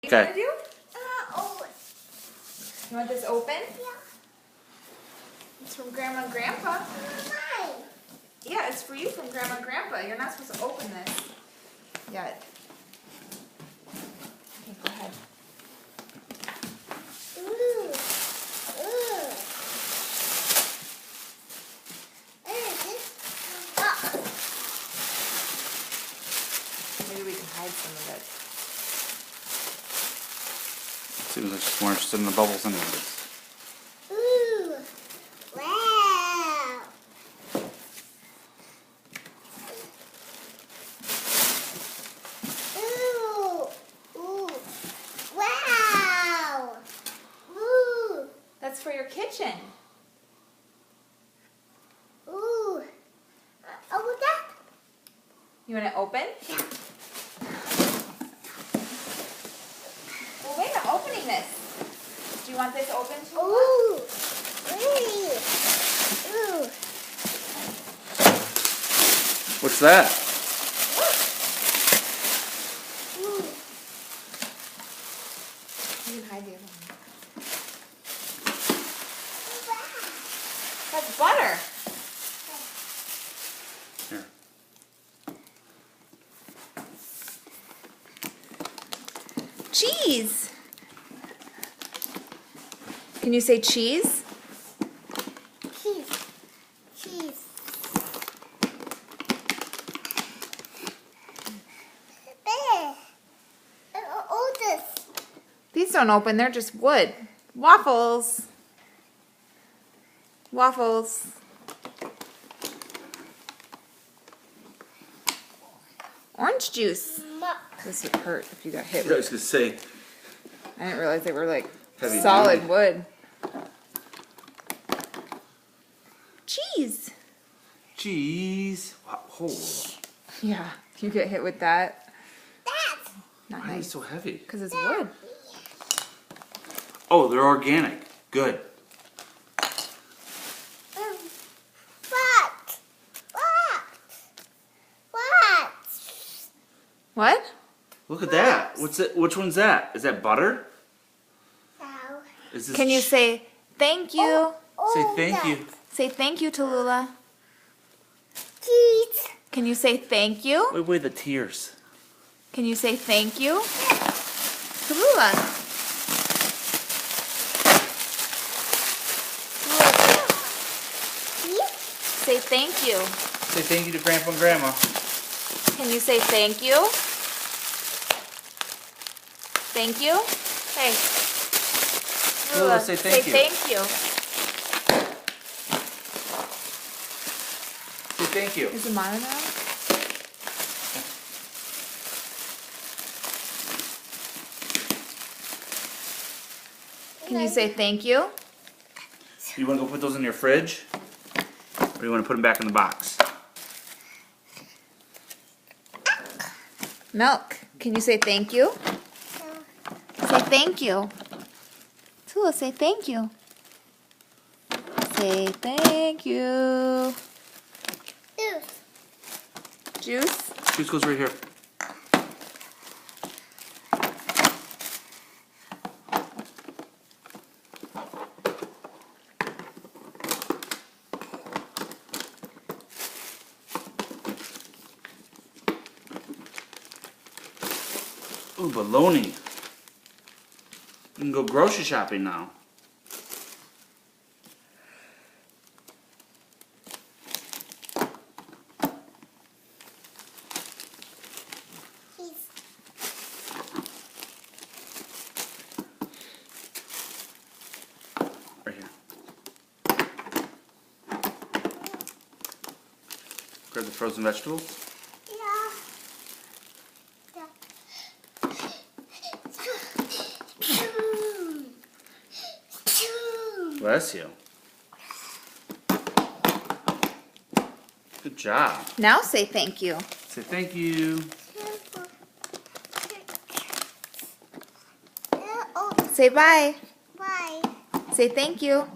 Okay. You want this open? Yeah. It's from Grandma and Grandpa. Mine. Yeah, it's for you from Grandma and Grandpa. You're not supposed to open this yet. Okay, go ahead. Ooh. Ooh. Maybe we can hide some of it. Seems like she's more interested in the bubbles anyways. Ooh. Wow. Ooh. Ooh. Wow. Ooh. That's for your kitchen. Ooh. Oh, that. You want it open? Yeah. Well, wait, I'm opening this. Do you want this open too? Ooh. Really? Ooh. What's that? Ooh. You can hide the other one. Wow. That's butter. Here. Cheese. Can you say cheese? Cheese. Cheese. There. Oh, this. These don't open, they're just wood. Waffles. Waffles. Orange juice. This would hurt if you got hit I with. was gonna say. I didn't realize they were like Heavy solid duty. wood. Cheese. Cheese. Wow. Oh, Yeah, you get hit with that. That's. Not why are they nice. so heavy? Because it's wood. Oh, they're organic. Good. What? What? What? What? Look at that. What's it? Which one's that? Is that butter? So. Is this? Can you say thank you? Say Oh, thank you. Say thank you, Tallulah. Cheese. Can you say thank you? Wait, wait, the tears. Can you say thank you? Tallulah. Cheese. Say thank you. Say thank you to Grandpa and Grandma. Can you say thank you? Thank you? Hey. Tallulah, say thank you. Say thank you. Say thank you. Is the monitor on? Can you say thank you? You want to go put those in your fridge? Or do you want to put them back in the box? Milk. Can you say thank you? Say thank you. Tula, say thank you. Say thank you. Juice. Juice? Juice goes right here. Ooh, bologna. You can go grocery shopping now. Cheese. Right here. Grab the frozen vegetables. Yeah. Bless you. Good job. Now say thank you. Say thank you. Oh, Say bye. bye. Say thank you.